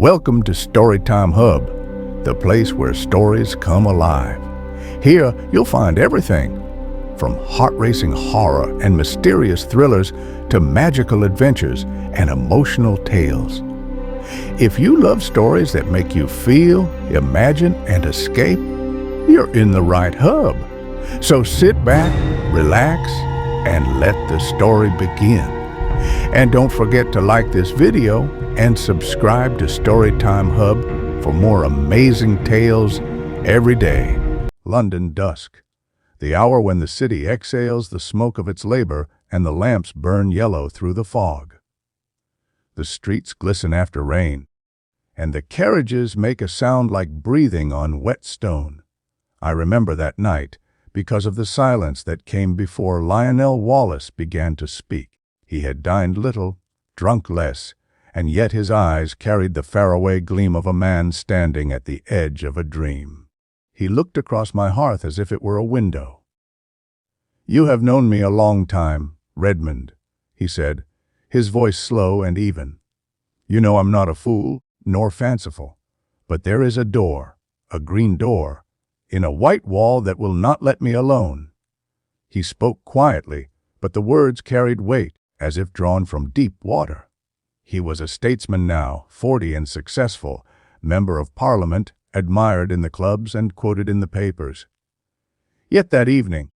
Welcome to Storytime Hub, the place where stories come alive. Here, you'll find everything from heart-racing horror and mysterious thrillers to magical adventures and emotional tales. If you love stories that make you feel, imagine, and escape, you're in the right hub. So sit back, relax, and let the story begin. And don't forget to like this video and subscribe to Storytime Hub for more amazing tales every day. London dusk, the hour when the city exhales the smoke of its labor and the lamps burn yellow through the fog. The streets glisten after rain, and the carriages make a sound like breathing on wet stone. I remember that night because of the silence that came before Lionel Wallace began to speak. He had dined little, drunk less, and yet his eyes carried the faraway gleam of a man standing at the edge of a dream. He looked across my hearth as if it were a window. "You have known me a long time, Redmond," he said, his voice slow and even. "You know I'm not a fool, nor fanciful, but there is a door, a green door, in a white wall that will not let me alone." He spoke quietly, but the words carried weight, as if drawn from deep water. He was a statesman now, 40 and successful, member of Parliament, admired in the clubs and quoted in the papers. Yet that evening,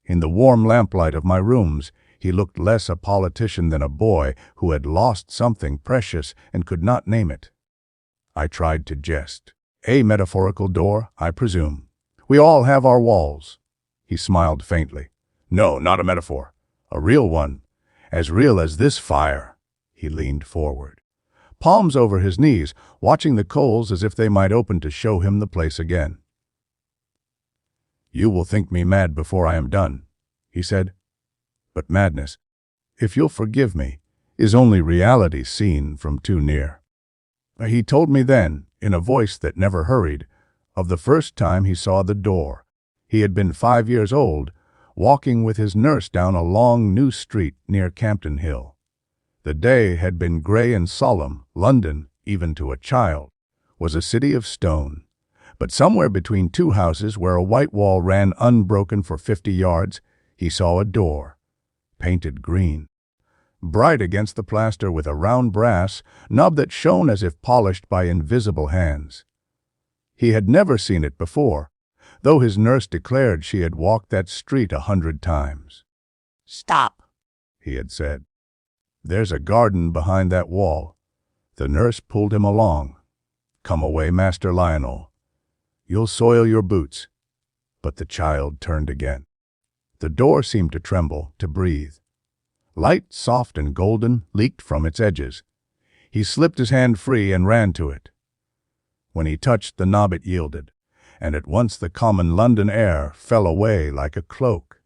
in the warm lamplight of my rooms, he looked less a politician than a boy who had lost something precious and could not name it. I tried to jest. "A metaphorical door, I presume. We all have our walls." He smiled faintly. "No, not a metaphor. A real one. As real as this fire." He leaned forward, palms over his knees, watching the coals as if they might open to show him the place again. "You will think me mad before I am done," he said. "But madness, if you'll forgive me, is only reality seen from too near." He told me then, in a voice that never hurried, of the first time he saw the door. He had been 5 years old, walking with his nurse down a long new street near Campden Hill. The day had been gray and solemn. London, even to a child, was a city of stone. But somewhere between two houses where a white wall ran unbroken for 50 yards, he saw a door, painted green, bright against the plaster with a round brass knob that shone as if polished by invisible hands. He had never seen it before, though his nurse declared she had walked that street 100 times. "Stop," he had said. "There's a garden behind that wall." The nurse pulled him along. "Come away, Master Lionel. You'll soil your boots." But the child turned again. The door seemed to tremble, to breathe. Light, soft and golden, leaked from its edges. He slipped his hand free and ran to it. When he touched the knob it yielded, and at once the common London air fell away like a cloak.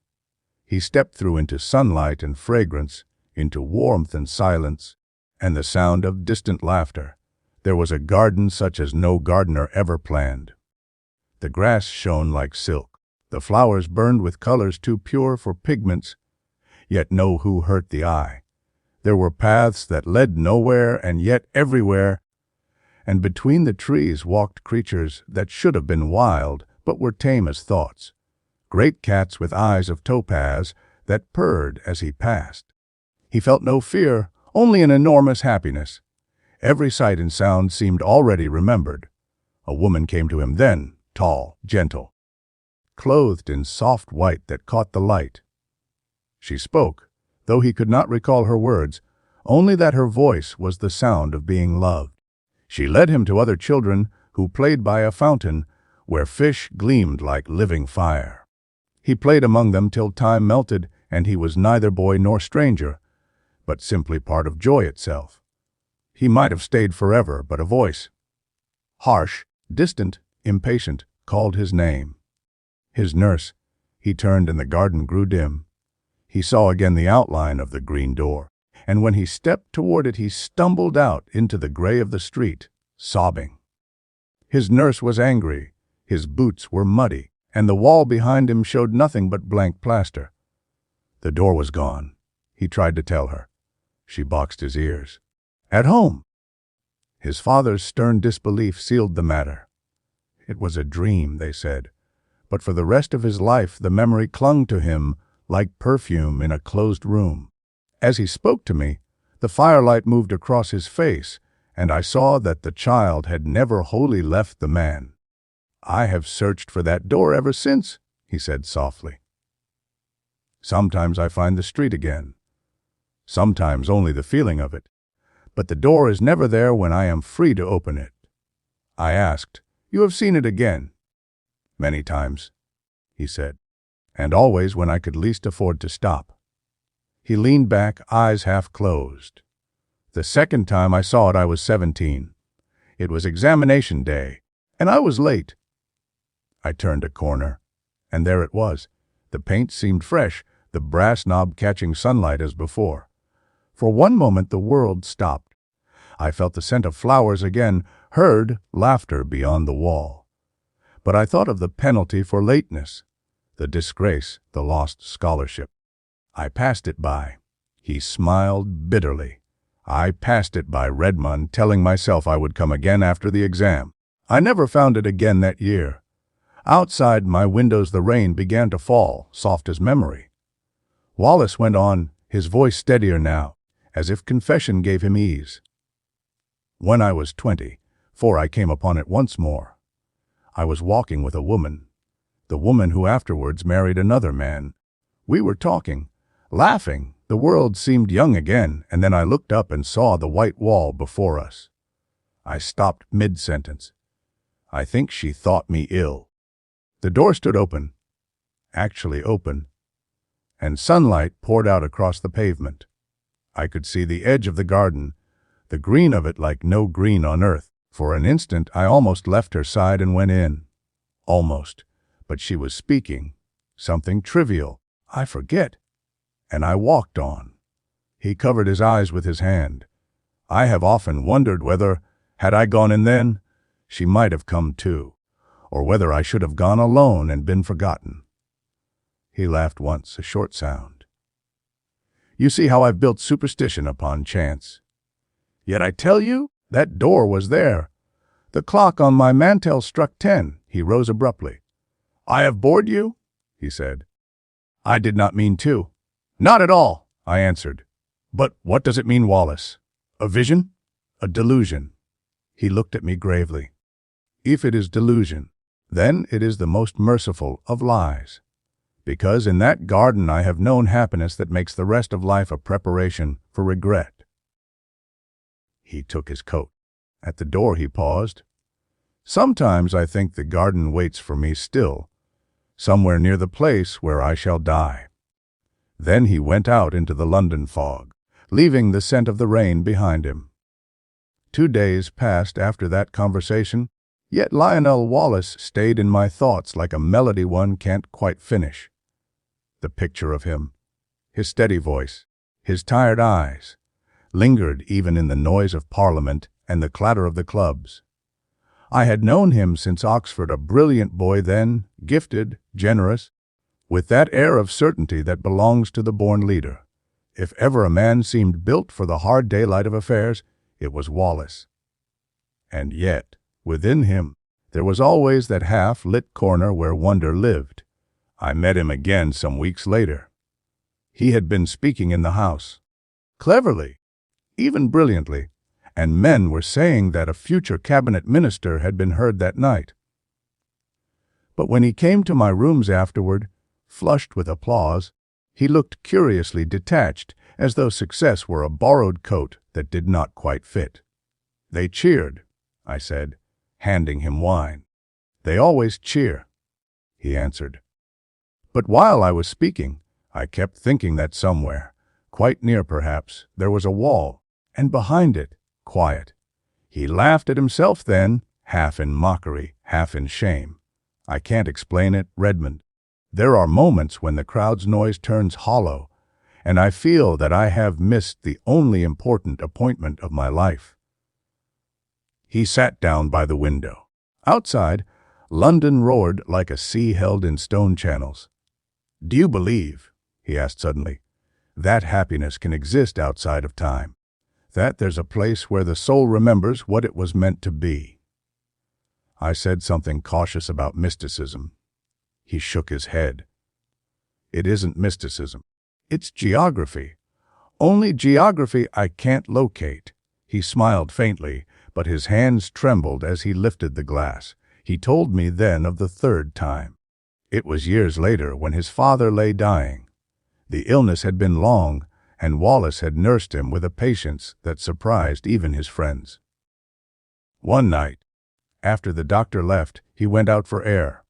He stepped through into sunlight and fragrance, into warmth and silence, and the sound of distant laughter. There was a garden such as no gardener ever planned. The grass shone like silk. The flowers burned with colors too pure for pigments, yet no who hurt the eye. There were paths that led nowhere and yet everywhere, and between the trees walked creatures that should have been wild but were tame as thoughts. Great cats with eyes of topaz that purred as he passed. He felt no fear, only an enormous happiness. Every sight and sound seemed already remembered. A woman came to him then, tall, gentle, clothed in soft white that caught the light. She spoke, though he could not recall her words, only that her voice was the sound of being loved. She led him to other children who played by a fountain where fish gleamed like living fire. He played among them till time melted, and he was neither boy nor stranger, but simply part of joy itself. He might have stayed forever, but a voice, harsh, distant, impatient, called his name. His nurse. He turned and the garden grew dim. He saw again the outline of the green door, and when he stepped toward it he stumbled out into the gray of the street, sobbing. His nurse was angry, his boots were muddy, and the wall behind him showed nothing but blank plaster. The door was gone, he tried to tell her. She boxed his ears. "At home." His father's stern disbelief sealed the matter. It was a dream, they said, but for the rest of his life the memory clung to him like perfume in a closed room. As he spoke to me, the firelight moved across his face, and I saw that the child had never wholly left the man. "I have searched for that door ever since," he said softly. "Sometimes I find the street again. Sometimes only the feeling of it. But the door is never there when I am free to open it." I asked, "You have seen it again?" "Many times," he said, "and always when I could least afford to stop." He leaned back, eyes half closed. "The second time I saw it I was 17. It was examination day, and I was late." I turned a corner, and there it was. The paint seemed fresh, the brass knob catching sunlight as before. For one moment the world stopped. I felt the scent of flowers again, heard laughter beyond the wall. But I thought of the penalty for lateness, the disgrace, the lost scholarship. I passed it by. He smiled bitterly. I passed it by Redmond, telling myself I would come again after the exam. I never found it again that year. Outside my windows the rain began to fall, soft as memory. Wallace went on, his voice steadier now, as if confession gave him ease. "When I was 24, I came upon it once more. I was walking with a woman, the woman who afterwards married another man. We were talking, laughing. The world seemed young again, and then I looked up and saw the white wall before us. I stopped mid-sentence. I think she thought me ill. The door stood open, actually open, and sunlight poured out across the pavement. I could see the edge of the garden, the green of it like no green on earth. For an instant I almost left her side and went in. Almost. But she was speaking. Something trivial. I forget. And I walked on. He covered his eyes with his hand. I have often wondered whether, had I gone in then, she might have come too, or whether I should have gone alone and been forgotten. He laughed once, a short sound. "You see how I've built superstition upon chance. Yet I tell you, that door was there. The clock on my mantel struck 10. He rose abruptly. "I have bored you?" he said. "I did not mean to." "Not at all," I answered. "But what does it mean, Wallace? A vision? A delusion?" He looked at me gravely. "If it is delusion, then it is the most merciful of lies. Because in that garden I have known happiness that makes the rest of life a preparation for regret." He took his coat. At the door he paused. "Sometimes I think the garden waits for me still, somewhere near the place where I shall die." Then he went out into the London fog, leaving the scent of the rain behind him. 2 days passed after that conversation, yet Lionel Wallace stayed in my thoughts like a melody one can't quite finish. The picture of him, his steady voice, his tired eyes, lingered even in the noise of Parliament and the clatter of the clubs. I had known him since Oxford, a brilliant boy then, gifted, generous, with that air of certainty that belongs to the born leader. If ever a man seemed built for the hard daylight of affairs, it was Wallace. And yet, within him, there was always that half-lit corner where wonder lived. I met him again some weeks later. He had been speaking in the House, cleverly, even brilliantly, and men were saying that a future cabinet minister had been heard that night. But when he came to my rooms afterward, flushed with applause, he looked curiously detached, as though success were a borrowed coat that did not quite fit. "They cheered," I said, handing him wine. "They always cheer," he answered. But while I was speaking, I kept thinking that somewhere, quite near perhaps, there was a wall, and behind it, quiet. He laughed at himself then, half in mockery, half in shame. I can't explain it, Redmond. There are moments when the crowd's noise turns hollow, and I feel that I have missed the only important appointment of my life. He sat down by the window. Outside, London roared like a sea held in stone channels. "Do you believe," he asked suddenly, "that happiness can exist outside of time? That there's a place where the soul remembers what it was meant to be. I said something cautious about mysticism. He shook his head. It isn't mysticism. It's geography. Only geography I can't locate. He smiled faintly, but his hands trembled as he lifted the glass. He told me then of the third time. It was years later when his father lay dying. The illness had been long, and Wallace had nursed him with a patience that surprised even his friends. One night, after the doctor left, he went out for air.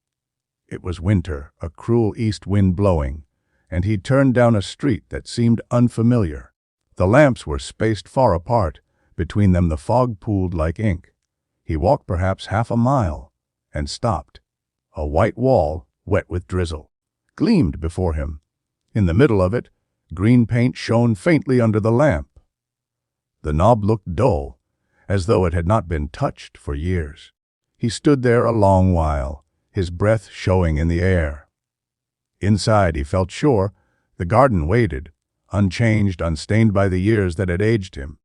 It was winter, a cruel east wind blowing, and he turned down a street that seemed unfamiliar. The lamps were spaced far apart. Between them the fog pooled like ink. He walked perhaps half a mile, and stopped. A white wall, wet with drizzle, gleamed before him. In the middle of it, green paint shone faintly under the lamp. The knob looked dull, as though it had not been touched for years. He stood there a long while, his breath showing in the air. Inside, he felt sure, the garden waited, unchanged, unstained by the years that had aged him.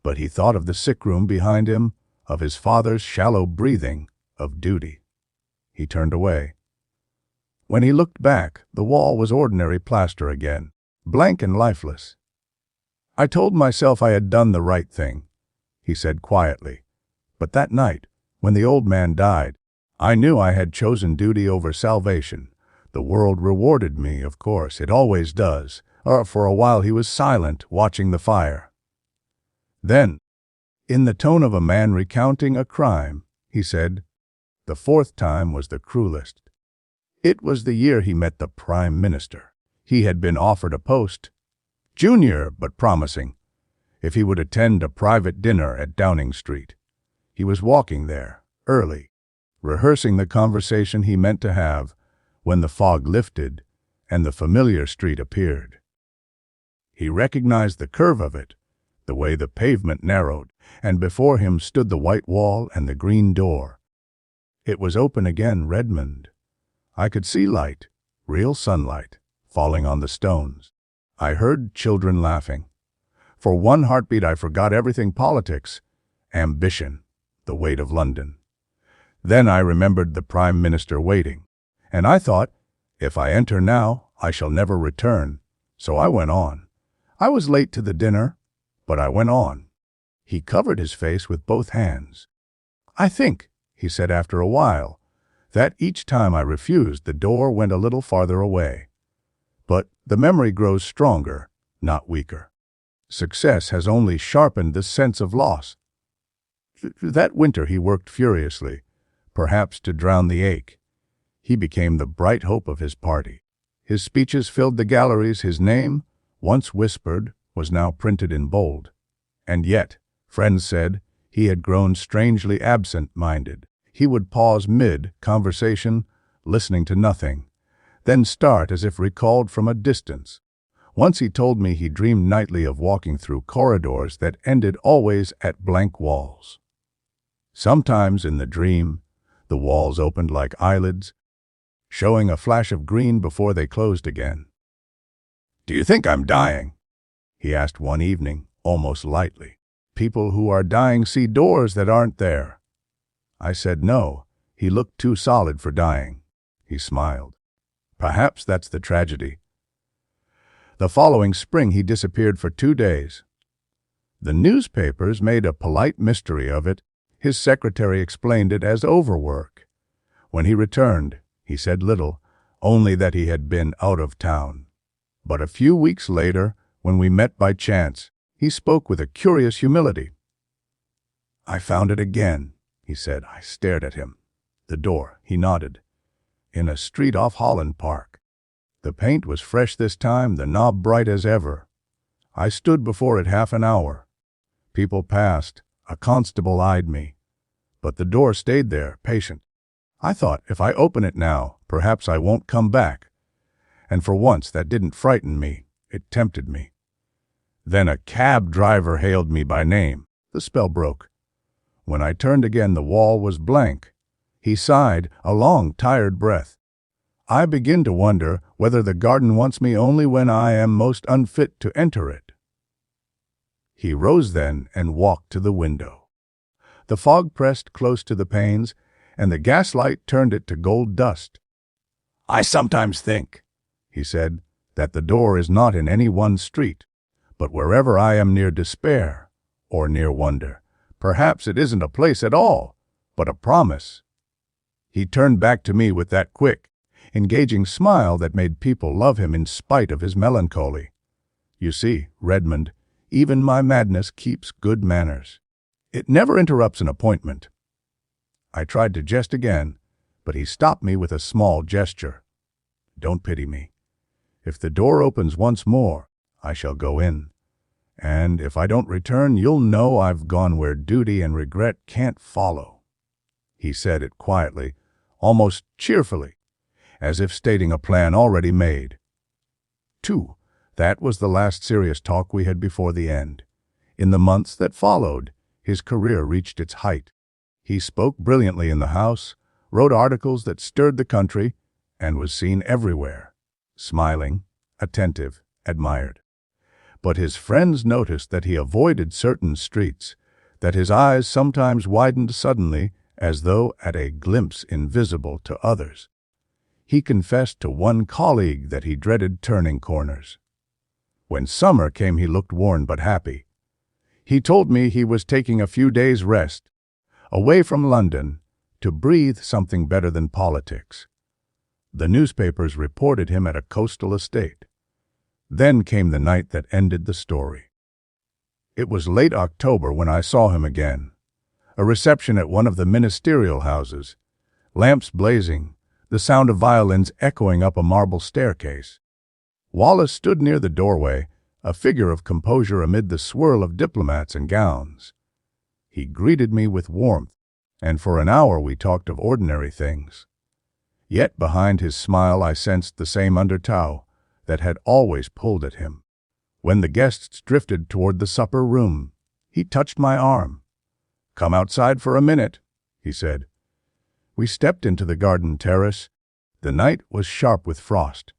But he thought of the sick room behind him, of his father's shallow breathing, of duty. He turned away. When he looked back, the wall was ordinary plaster again, blank and lifeless. I told myself I had done the right thing, he said quietly. But that night, when the old man died, I knew I had chosen duty over salvation. The world rewarded me, of course, it always does. For a while he was silent, watching the fire. Then, in the tone of a man recounting a crime, he said, "The fourth time was the cruelest. It was the year he met the Prime Minister. He had been offered a post, junior but promising, if he would attend a private dinner at Downing Street. He was walking there, early, rehearsing the conversation he meant to have, when the fog lifted and the familiar street appeared. He recognized the curve of it, the way the pavement narrowed, and before him stood the white wall and the green door. It was open again, Redmond. I could see light, real sunlight, falling on the stones. I heard children laughing. For one heartbeat I forgot everything: politics, ambition, the weight of London. Then I remembered the Prime Minister waiting, and I thought, if I enter now, I shall never return. So I went on. I was late to the dinner, but I went on. He covered his face with both hands. I think, he said after a while, that each time I refused, the door went a little farther away. But the memory grows stronger, not weaker. Success has only sharpened the sense of loss. That winter he worked furiously, perhaps to drown the ache. He became the bright hope of his party. His speeches filled the galleries. His name, once whispered, was now printed in bold. And yet, friends said, he had grown strangely absent-minded. He would pause mid-conversation, listening to nothing, then start as if recalled from a distance. Once he told me he dreamed nightly of walking through corridors that ended always at blank walls. Sometimes in the dream, the walls opened like eyelids, showing a flash of green before they closed again. "Do you think I'm dying?" he asked one evening, almost lightly. "People who are dying see doors that aren't there." I said no. He looked too solid for dying. He smiled. Perhaps that's the tragedy. The following spring he disappeared for 2 days. The newspapers made a polite mystery of it. His secretary explained it as overwork. When he returned, he said little, only that he had been out of town. But a few weeks later, when we met by chance, he spoke with a curious humility. "I found it again," he said. I stared at him. "The door," he nodded. "In a street off Holland Park. The paint was fresh this time, the knob bright as ever. I stood before it half an hour. People passed. A constable eyed me. But the door stayed there, patient. I thought, if I open it now, perhaps I won't come back. And for once that didn't frighten me. It tempted me. Then a cab driver hailed me by name. The spell broke. When I turned again, the wall was blank. He sighed, a long, tired breath. I begin to wonder whether the garden wants me only when I am most unfit to enter it. He rose then and walked to the window. The fog pressed close to the panes, and the gaslight turned it to gold dust. "I sometimes think," he said, "that the door is not in any one street, but wherever I am near despair or near wonder, perhaps it isn't a place at all, but a promise." He turned back to me with that quick, engaging smile that made people love him in spite of his melancholy. "You see, Redmond, even my madness keeps good manners. It never interrupts an appointment." I tried to jest again, but he stopped me with a small gesture. "Don't pity me. If the door opens once more, I shall go in. And if I don't return, you'll know I've gone where duty and regret can't follow." He said it quietly, almost cheerfully, as if stating a plan already made. 2. That was the last serious talk we had before the end. In the months that followed, his career reached its height. He spoke brilliantly in the House, wrote articles that stirred the country, and was seen everywhere, smiling, attentive, admired. But his friends noticed that he avoided certain streets, that his eyes sometimes widened suddenly as though at a glimpse invisible to others. He confessed to one colleague that he dreaded turning corners. When summer came, he looked worn but happy. He told me he was taking a few days' rest, away from London, to breathe something better than politics. The newspapers reported him at a coastal estate. Then came the night that ended the story. It was late October when I saw him again. A reception at one of the ministerial houses, lamps blazing, the sound of violins echoing up a marble staircase. Wallace stood near the doorway, a figure of composure amid the swirl of diplomats and gowns. He greeted me with warmth, and for an hour we talked of ordinary things. Yet behind his smile I sensed the same undertow that had always pulled at him. When the guests drifted toward the supper room, he touched my arm. "Come outside for a minute," he said. We stepped into the garden terrace. The night was sharp with frost.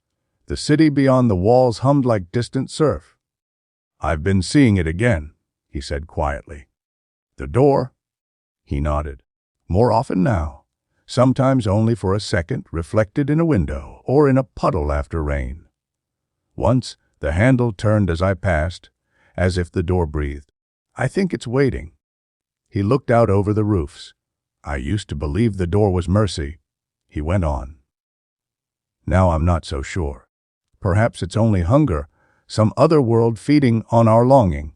The city beyond the walls hummed like distant surf. "I've been seeing it again," he said quietly. "The door?" He nodded. "More often now. Sometimes only for a second, reflected in a window or in a puddle after rain. Once the handle turned as I passed, as if the door breathed. I think it's waiting." He looked out over the roofs. "I used to believe the door was mercy," he went on. "Now I'm not so sure. Perhaps it's only hunger, some other world feeding on our longing."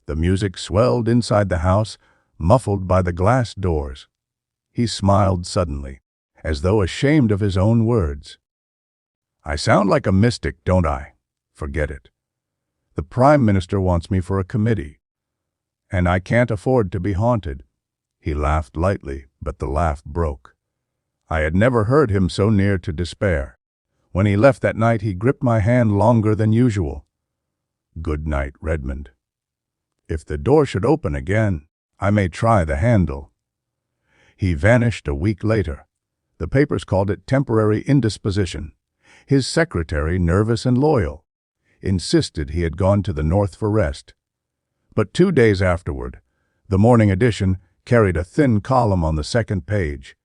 The music swelled inside the house, muffled by the glass doors. He smiled suddenly, as though ashamed of his own words. "I sound like a mystic, don't I? Forget it. The Prime Minister wants me for a committee, and I can't afford to be haunted." He laughed lightly, but the laugh broke. I had never heard him so near to despair. When he left that night, he gripped my hand longer than usual. "Good night, Redmond. If the door should open again, I may try the handle." He vanished a week later. The papers called it temporary indisposition. His secretary, nervous and loyal, insisted he had gone to the north for rest. But 2 days afterward, the morning edition carried a thin column on the second page.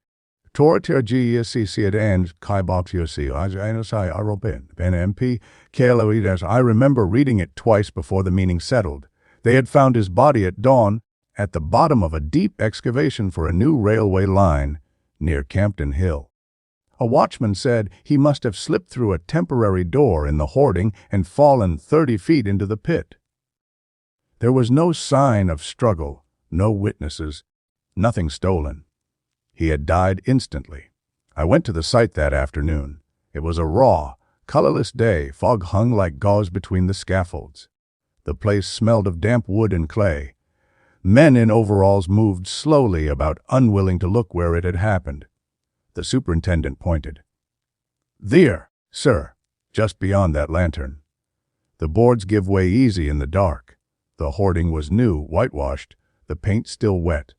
I remember reading it twice before the meaning settled. They had found his body at dawn at the bottom of a deep excavation for a new railway line near Campden Hill. A watchman said he must have slipped through a temporary door in the hoarding and fallen 30 feet into the pit. There was no sign of struggle, no witnesses, nothing stolen. He had died instantly. I went to the site that afternoon. It was a raw, colorless day, fog hung like gauze between the scaffolds. The place smelled of damp wood and clay. Men in overalls moved slowly about, unwilling to look where it had happened. The superintendent pointed. "There, sir, just beyond that lantern." The boards give way easy in the dark. The hoarding was new, whitewashed, the paint still wet.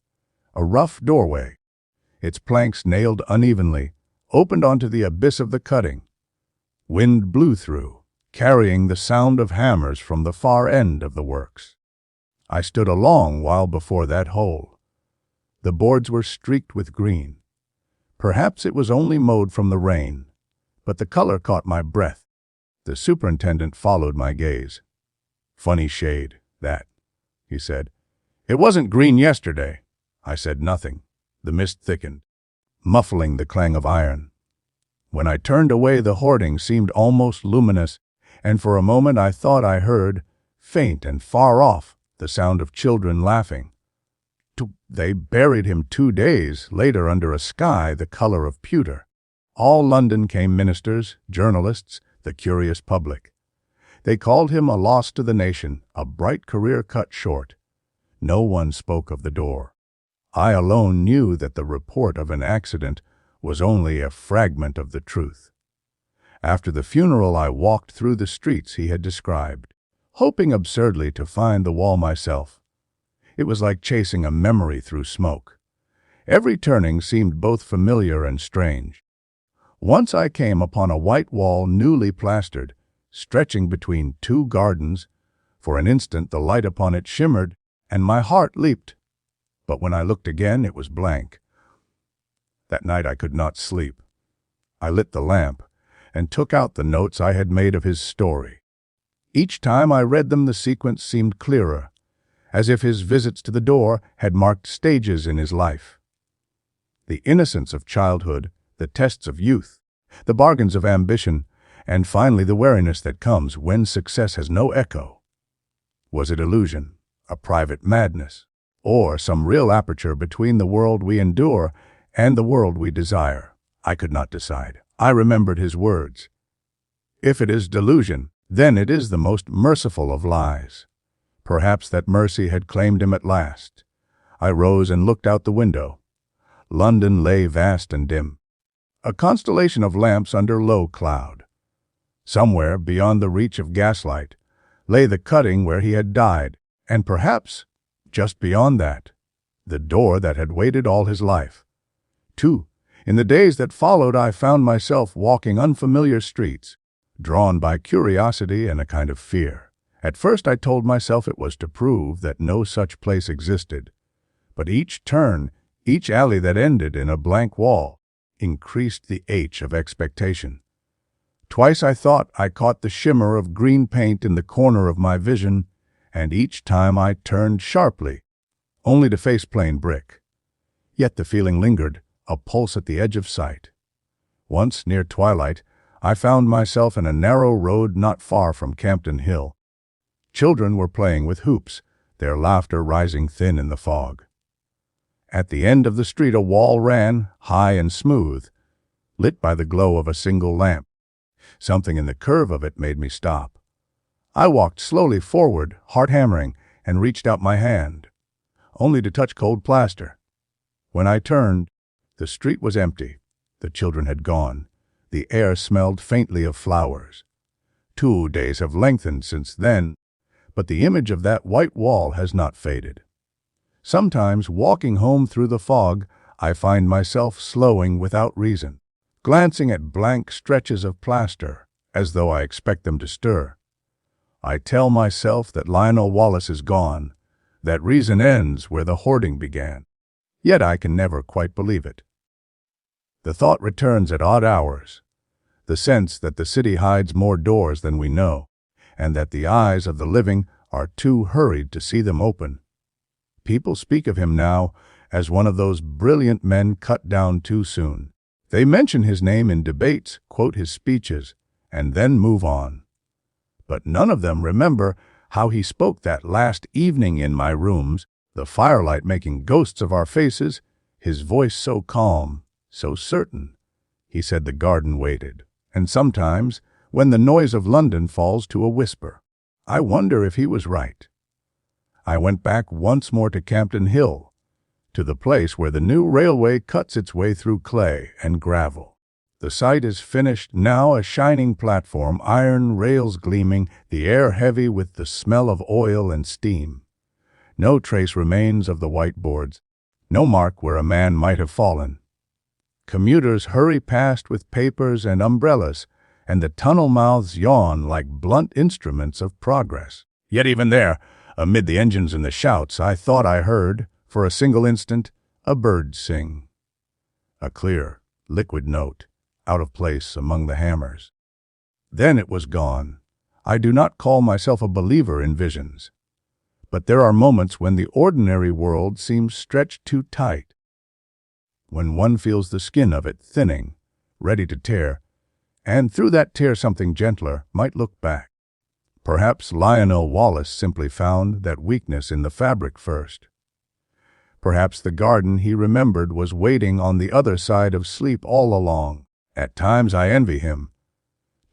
A rough doorway, its planks nailed unevenly, opened onto the abyss of the cutting. Wind blew through, carrying the sound of hammers from the far end of the works. I stood a long while before that hole. The boards were streaked with green. Perhaps it was only mowed from the rain, but the color caught my breath. The superintendent followed my gaze. "Funny shade, that," he said. "It wasn't green yesterday." I said nothing. The mist thickened, muffling the clang of iron. When I turned away, the hoarding seemed almost luminous, and for a moment I thought I heard, faint and far off, the sound of children laughing. They buried him 2 days later under a sky the color of pewter. All London came ministers, journalists, the curious public. They called him a loss to the nation, a bright career cut short. No one spoke of the door. I alone knew that the report of an accident was only a fragment of the truth. After the funeral, I walked through the streets he had described, hoping absurdly to find the wall myself. It was like chasing a memory through smoke. Every turning seemed both familiar and strange. Once I came upon a white wall newly plastered, stretching between 2 gardens. For an instant the light upon it shimmered, and my heart leaped. But when I looked again, it was blank. That night I could not sleep. I lit the lamp and took out the notes I had made of his story. Each time I read them, the sequence seemed clearer, as if his visits to the door had marked stages in his life. The innocence of childhood, the tests of youth, the bargains of ambition, and finally the weariness that comes when success has no echo. Was it illusion, a private madness, or some real aperture between the world we endure and the world we desire? I could not decide. I remembered his words. If it is delusion, then it is the most merciful of lies. Perhaps that mercy had claimed him at last. I rose and looked out the window. London lay vast and dim, a constellation of lamps under low cloud. Somewhere beyond the reach of gaslight lay the cutting where he had died, and perhaps, just beyond that, the door that had waited all his life. In the days that followed, I found myself walking unfamiliar streets, drawn by curiosity and a kind of fear. At first I told myself it was to prove that no such place existed, but each turn, each alley that ended in a blank wall, increased the H of expectation. Twice I thought I caught the shimmer of green paint in the corner of my vision, and each time I turned sharply, only to face plain brick. Yet the feeling lingered, a pulse at the edge of sight. Once, near twilight, I found myself in a narrow road not far from Campden Hill. Children were playing with hoops, their laughter rising thin in the fog. At the end of the street a wall ran, high and smooth, lit by the glow of a single lamp. Something in the curve of it made me stop. I walked slowly forward, heart hammering, and reached out my hand, only to touch cold plaster. When I turned, the street was empty. The children had gone. The air smelled faintly of flowers. 2 days have lengthened since then, but the image of that white wall has not faded. Sometimes, walking home through the fog, I find myself slowing without reason, glancing at blank stretches of plaster, as though I expect them to stir. I tell myself that Lionel Wallace is gone, that reason ends where the hoarding began. Yet I can never quite believe it. The thought returns at odd hours, the sense that the city hides more doors than we know, and that the eyes of the living are too hurried to see them open. People speak of him now as one of those brilliant men cut down too soon. They mention his name in debates, quote his speeches, and then move on. But none of them remember how he spoke that last evening in my rooms, the firelight making ghosts of our faces, his voice so calm, so certain. He said the garden waited, and sometimes, when the noise of London falls to a whisper, I wonder if he was right. I went back once more to Campden Hill, to the place where the new railway cuts its way through clay and gravel. The site is finished, now a shining platform, iron rails gleaming, the air heavy with the smell of oil and steam. No trace remains of the whiteboards, no mark where a man might have fallen. Commuters hurry past with papers and umbrellas, and the tunnel mouths yawn like blunt instruments of progress. Yet even there, Amid the engines and the shouts, I thought I heard, for a single instant, a bird sing. A clear, liquid note, out of place among the hammers. Then it was gone. I do not call myself a believer in visions. But there are moments when the ordinary world seems stretched too tight. When one feels the skin of it thinning, ready to tear, and through that tear something gentler might look back. Perhaps Lionel Wallace simply found that weakness in the fabric first. Perhaps the garden he remembered was waiting on the other side of sleep all along. At times I envy him.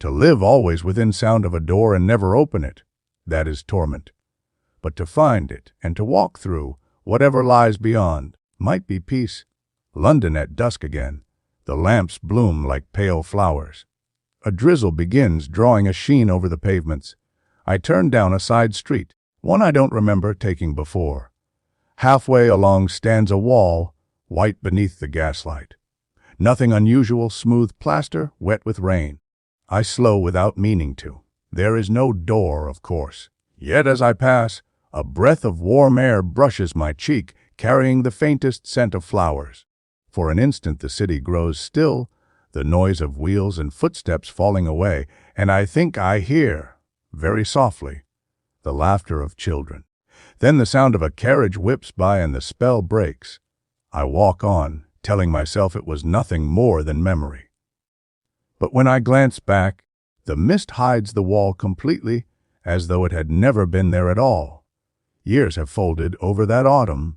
To live always within sound of a door and never open it, that is torment. But to find it and to walk through whatever lies beyond might be peace. London at dusk again. The lamps bloom like pale flowers. A drizzle begins, drawing a sheen over the pavements. I turn down a side street, one I don't remember taking before. Halfway along stands a wall, white beneath the gaslight. Nothing unusual, smooth plaster, wet with rain. I slow without meaning to. There is no door, of course. Yet as I pass, a breath of warm air brushes my cheek, carrying the faintest scent of flowers. For an instant the city grows still, the noise of wheels and footsteps falling away, and I think I hear, very softly, the laughter of children. Then the sound of a carriage whips by and the spell breaks. I walk on, telling myself it was nothing more than memory. But when I glance back, the mist hides the wall completely, as though it had never been there at all. Years have folded over that autumn.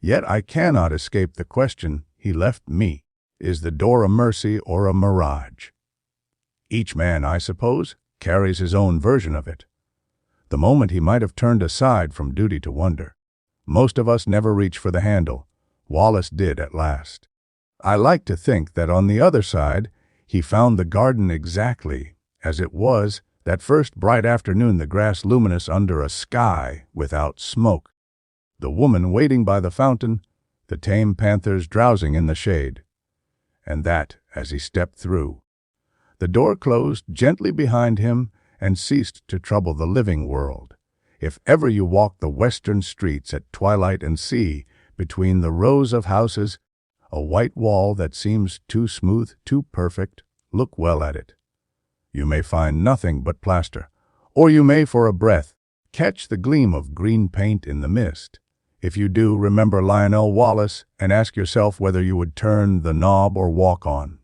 Yet I cannot escape the question he left me. Is the door a mercy or a mirage? Each man, I suppose, carries his own version of it. The moment he might have turned aside from duty to wonder. Most of us never reach for the handle. Wallace did at last. I like to think that on the other side, he found the garden exactly as it was that first bright afternoon, the grass luminous under a sky without smoke. The woman waiting by the fountain, the tame panthers drowsing in the shade. And that, as he stepped through, the door closed gently behind him and ceased to trouble the living world. If ever you walk the western streets at twilight and see, between the rows of houses, a white wall that seems too smooth, too perfect, look well at it. You may find nothing but plaster, or you may for a breath catch the gleam of green paint in the mist. If you do, remember Lionel Wallace and ask yourself whether you would turn the knob or walk on.